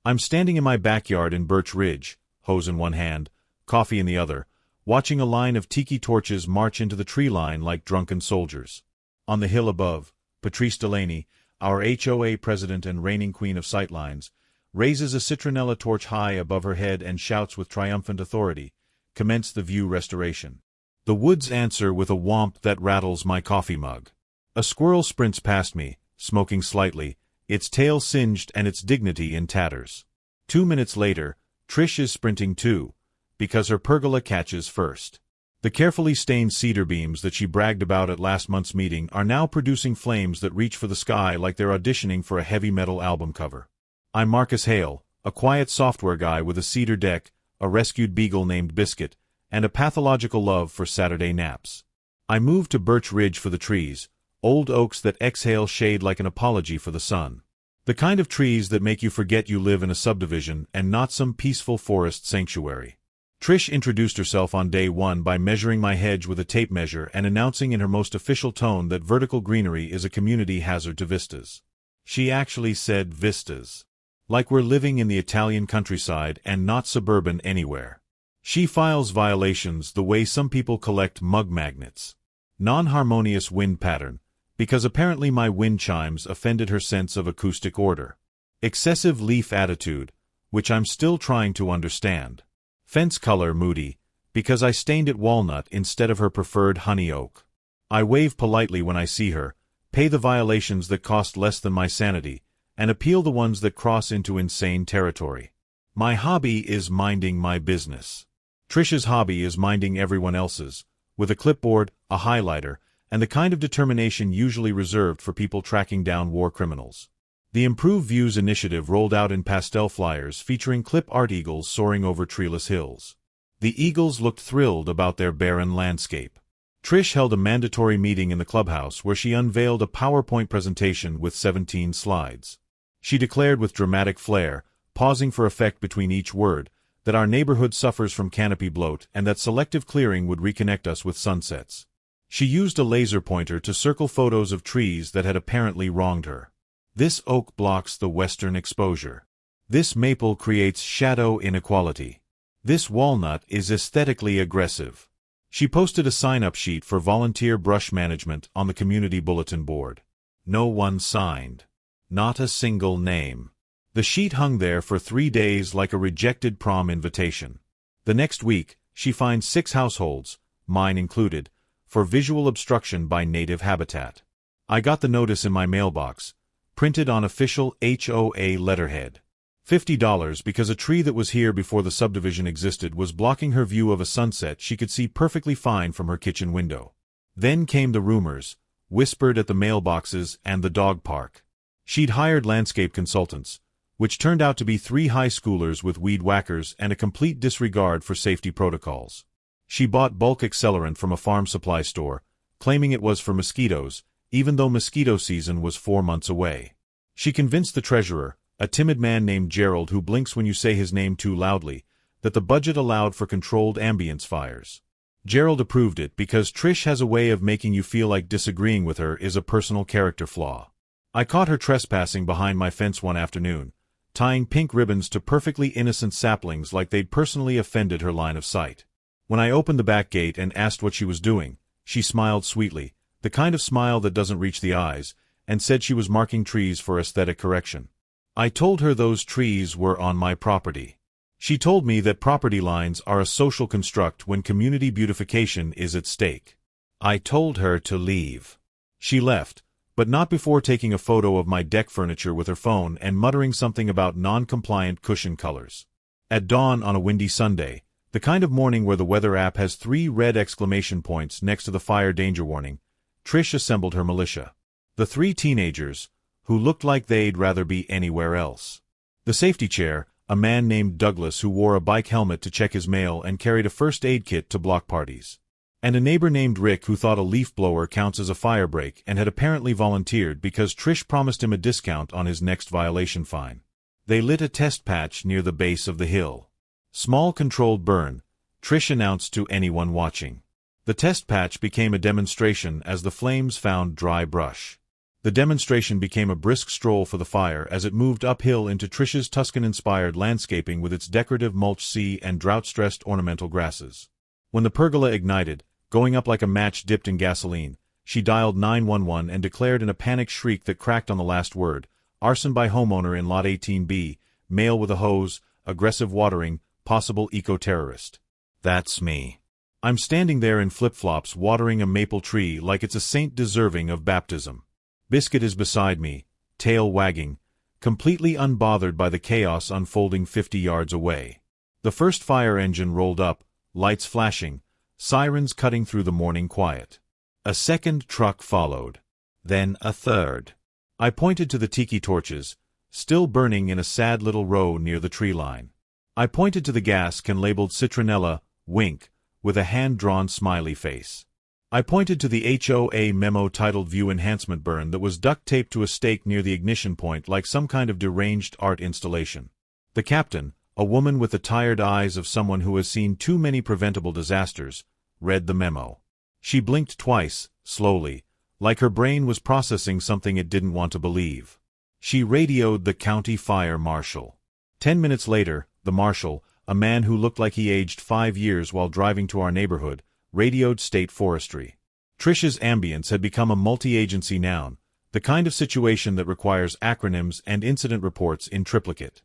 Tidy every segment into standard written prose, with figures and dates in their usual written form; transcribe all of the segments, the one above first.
I'm standing in my backyard in Birch Ridge, hose in one hand, coffee in the other, watching a line of tiki torches march into the tree line like drunken soldiers. On the hill above, Patrice Delaney, our HOA president and reigning queen of sightlines, raises a citronella torch high above her head and shouts with triumphant authority, "Commence the view restoration." The woods answer with a whomp that rattles my coffee mug. A squirrel sprints past me, smoking slightly, its tail singed and its dignity in tatters. 2 minutes later, Trish is sprinting too, because her pergola catches first. The carefully stained cedar beams that she bragged about at last month's meeting are now producing flames that reach for the sky like they're auditioning for a heavy metal album cover. I'm Marcus Hale, a quiet software guy with a cedar deck, a rescued beagle named Biscuit, and a pathological love for Saturday naps. I moved to Birch Ridge for the trees, old oaks that exhale shade like an apology for the sun. The kind of trees that make you forget you live in a subdivision and not some peaceful forest sanctuary. Trish introduced herself on day one by measuring my hedge with a tape measure and announcing in her most official tone that vertical greenery is a community hazard to vistas. She actually said vistas. Like we're living in the Italian countryside and not suburban anywhere. She files violations the way some people collect mug magnets. Non-harmonious wind pattern, because apparently my wind chimes offended her sense of acoustic order. Excessive leaf attitude, which I'm still trying to understand. Fence color moody, because I stained it walnut instead of her preferred honey oak. I wave politely when I see her, pay the violations that cost less than my sanity, and appeal the ones that cross into insane territory. My hobby is minding my business. Trish's hobby is minding everyone else's, with a clipboard, a highlighter, and the kind of determination usually reserved for people tracking down war criminals. The Improve Views initiative rolled out in pastel flyers featuring clip art eagles soaring over treeless hills. The eagles looked thrilled about their barren landscape. Trish held a mandatory meeting in the clubhouse where she unveiled a PowerPoint presentation with 17 slides. She declared with dramatic flair, pausing for effect between each word, that our neighborhood suffers from canopy bloat and that selective clearing would reconnect us with sunsets. She used a laser pointer to circle photos of trees that had apparently wronged her. This oak blocks the western exposure. This maple creates shadow inequality. This walnut is aesthetically aggressive. She posted a sign-up sheet for volunteer brush management on the community bulletin board. No one signed. Not a single name. The sheet hung there for 3 days like a rejected prom invitation. The next week, she fined 6 households, mine included, for visual obstruction by native habitat. I got the notice in my mailbox, printed on official HOA letterhead. $50 because a tree that was here before the subdivision existed was blocking her view of a sunset she could see perfectly fine from her kitchen window. Then came the rumors, whispered at the mailboxes and the dog park. She'd hired landscape consultants, which turned out to be 3 high schoolers with weed whackers and a complete disregard for safety protocols. She bought bulk accelerant from a farm supply store, claiming it was for mosquitoes, even though mosquito season was 4 months away. She convinced the treasurer, a timid man named Gerald who blinks when you say his name too loudly, that the budget allowed for controlled ambience fires. Gerald approved it because Trish has a way of making you feel like disagreeing with her is a personal character flaw. I caught her trespassing behind my fence one afternoon, tying pink ribbons to perfectly innocent saplings like they'd personally offended her line of sight. When I opened the back gate and asked what she was doing, she smiled sweetly, the kind of smile that doesn't reach the eyes, and said she was marking trees for aesthetic correction. I told her those trees were on my property. She told me that property lines are a social construct when community beautification is at stake. I told her to leave. She left, but not before taking a photo of my deck furniture with her phone and muttering something about non-compliant cushion colors. At dawn on a windy Sunday, the kind of morning where the weather app has 3 red exclamation points next to the fire danger warning, Trish assembled her militia. The 3 teenagers, who looked like they'd rather be anywhere else. The safety chair, a man named Douglas who wore a bike helmet to check his mail and carried a first aid kit to block parties. And a neighbor named Rick who thought a leaf blower counts as a fire break and had apparently volunteered because Trish promised him a discount on his next violation fine. They lit a test patch near the base of the hill. Small controlled burn, Trish announced to anyone watching. The test patch became a demonstration as the flames found dry brush. The demonstration became a brisk stroll for the fire as it moved uphill into Trish's Tuscan-inspired landscaping with its decorative mulch sea and drought-stressed ornamental grasses. When the pergola ignited, going up like a match dipped in gasoline, she dialed 911 and declared in a panicked shriek that cracked on the last word, "Arson by homeowner in Lot 18B, male with a hose, aggressive watering, possible eco-terrorist." That's me. I'm standing there in flip-flops watering a maple tree like it's a saint deserving of baptism. Biscuit is beside me, tail wagging, completely unbothered by the chaos unfolding 50 yards away. The first fire engine rolled up, lights flashing, sirens cutting through the morning quiet. A second truck followed. Then a third. I pointed to the tiki torches, still burning in a sad little row near the tree line. I pointed to the gas can labeled Citronella, wink, with a hand-drawn smiley face. I pointed to the HOA memo titled View Enhancement Burn that was duct-taped to a stake near the ignition point like some kind of deranged art installation. The captain, a woman with the tired eyes of someone who has seen too many preventable disasters, read the memo. She blinked twice, slowly, like her brain was processing something it didn't want to believe. She radioed the county fire marshal. 10 minutes later, the marshal, a man who looked like he aged 5 years while driving to our neighborhood, radioed state forestry. Trish's ambience had become a multi-agency noun, the kind of situation that requires acronyms and incident reports in triplicate.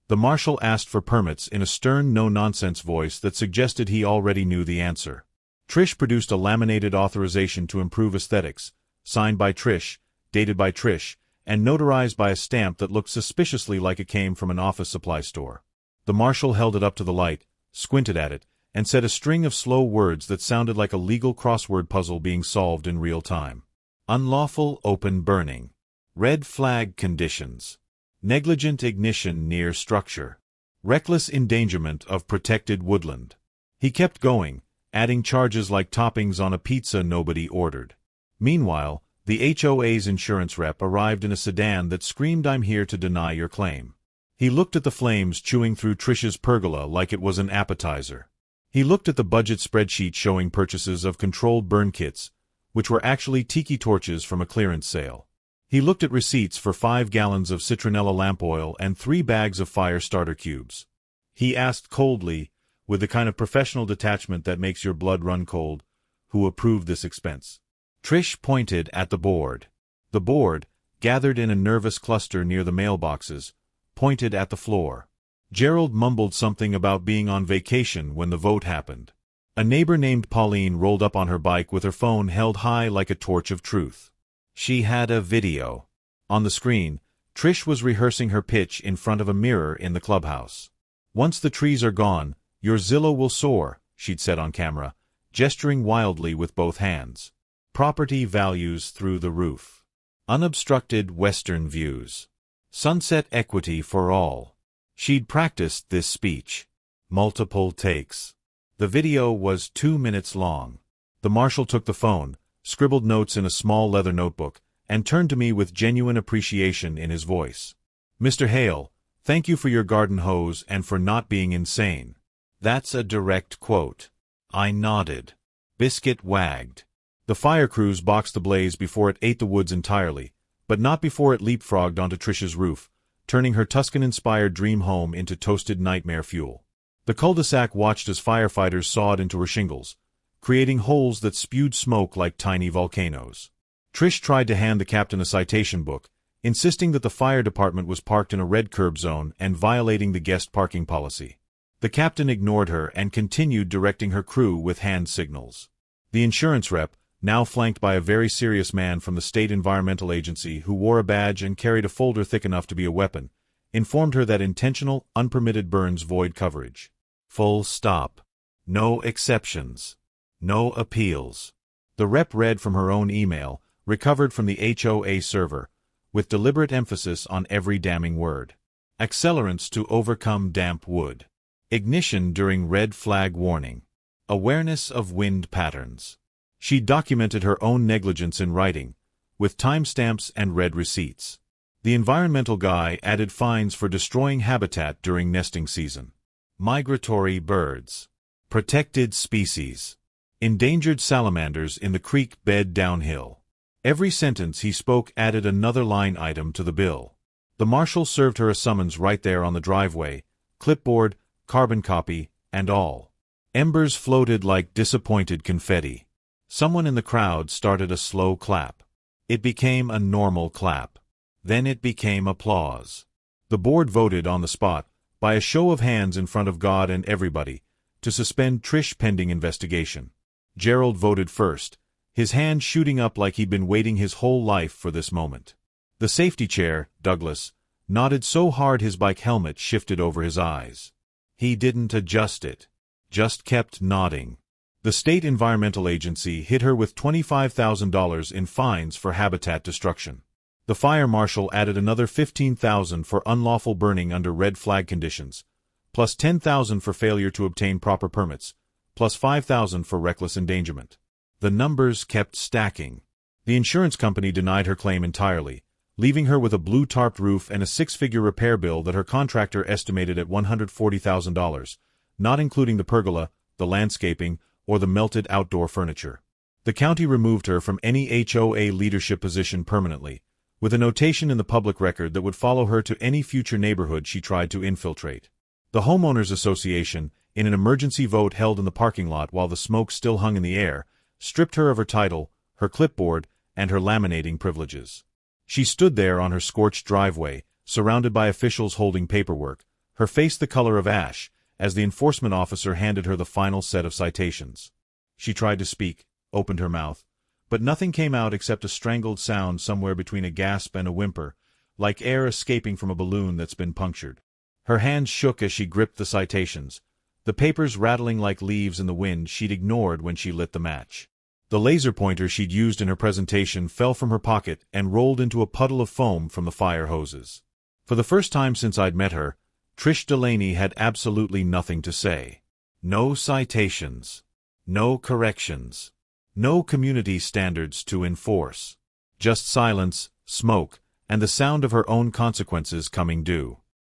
The marshal asked for permits in a stern, no-nonsense voice that suggested he already knew the answer. Trish produced a laminated authorization to improve aesthetics, signed by Trish, dated by Trish, and notarized by a stamp that looked suspiciously like it came from an office supply store. The marshal held it up to the light, squinted at it, and said a string of slow words that sounded like a legal crossword puzzle being solved in real time. Unlawful open burning. Red flag conditions. Negligent ignition near structure. Reckless endangerment of protected woodland. He kept going, adding charges like toppings on a pizza nobody ordered. Meanwhile, the HOA's insurance rep arrived in a sedan that screamed, "I'm here to deny your claim." He looked at the flames chewing through Trish's pergola like it was an appetizer. He looked at the budget spreadsheet showing purchases of controlled burn kits, which were actually tiki torches from a clearance sale. He looked at receipts for 5 gallons of citronella lamp oil and 3 bags of fire starter cubes. He asked coldly, with the kind of professional detachment that makes your blood run cold, who approved this expense. Trish pointed at the board. The board, gathered in a nervous cluster near the mailboxes, pointed at the floor. Gerald mumbled something about being on vacation when the vote happened. A neighbor named Pauline rolled up on her bike with her phone held high like a torch of truth. She had a video. On the screen, Trish was rehearsing her pitch in front of a mirror in the clubhouse. "Once the trees are gone, your Zillow will soar," she'd said on camera, gesturing wildly with both hands. Property values through the roof. Unobstructed western views. Sunset equity for all. She'd practiced this speech. Multiple takes. The video was 2 minutes long. The marshal took the phone, scribbled notes in a small leather notebook, and turned to me with genuine appreciation in his voice. "Mr. Hale, thank you for your garden hose and for not being insane." That's a direct quote. I nodded. Biscuit wagged. The fire crews boxed the blaze before it ate the woods entirely, but not before it leapfrogged onto Trish's roof, turning her Tuscan-inspired dream home into toasted nightmare fuel. The cul-de-sac watched as firefighters sawed into her shingles, creating holes that spewed smoke like tiny volcanoes. Trish tried to hand the captain a citation book, insisting that the fire department was parked in a red curb zone and violating the guest parking policy. The captain ignored her and continued directing her crew with hand signals. The insurance rep, now flanked by a very serious man from the state environmental agency who wore a badge and carried a folder thick enough to be a weapon, informed her that intentional, unpermitted burns void coverage. Full stop. No exceptions. No appeals. The rep read from her own email, recovered from the HOA server, with deliberate emphasis on every damning word. Accelerants to overcome damp wood. Ignition during red flag warning. Awareness of wind patterns. She documented her own negligence in writing, with timestamps and red receipts. The environmental guy added fines for destroying habitat during nesting season. Migratory birds. Protected species. Endangered salamanders in the creek bed downhill. Every sentence he spoke added another line item to the bill. The marshal served her a summons right there on the driveway, clipboard, carbon copy, and all. Embers floated like disappointed confetti. Someone in the crowd started a slow clap. It became a normal clap. Then it became applause. The board voted on the spot, by a show of hands in front of God and everybody, to suspend Trish pending investigation. Gerald voted first, his hand shooting up like he'd been waiting his whole life for this moment. The safety chair, Douglas, nodded so hard his bike helmet shifted over his eyes. He didn't adjust it, just kept nodding. The state environmental agency hit her with $25,000 in fines for habitat destruction. The fire marshal added another $15,000 for unlawful burning under red flag conditions, plus $10,000 for failure to obtain proper permits, plus $5,000 for reckless endangerment. The numbers kept stacking. The insurance company denied her claim entirely, leaving her with a blue tarped roof and a six-figure repair bill that her contractor estimated at $140,000, not including the pergola, the landscaping, or the melted outdoor furniture. The county removed her from any HOA leadership position permanently, with a notation in the public record that would follow her to any future neighborhood she tried to infiltrate. The Homeowners Association, in an emergency vote held in the parking lot while the smoke still hung in the air, stripped her of her title, her clipboard, and her laminating privileges. She stood there on her scorched driveway, surrounded by officials holding paperwork, her face the color of ash, as the enforcement officer handed her the final set of citations. She tried to speak, opened her mouth, but nothing came out except a strangled sound somewhere between a gasp and a whimper, like air escaping from a balloon that's been punctured. Her hands shook as she gripped the citations, the papers rattling like leaves in the wind she'd ignored when she lit the match. The laser pointer she'd used in her presentation fell from her pocket and rolled into a puddle of foam from the fire hoses. For the first time since I'd met her, Trish Delaney had absolutely nothing to say. No citations. No corrections. No community standards to enforce. Just silence, smoke, and the sound of her own consequences coming due.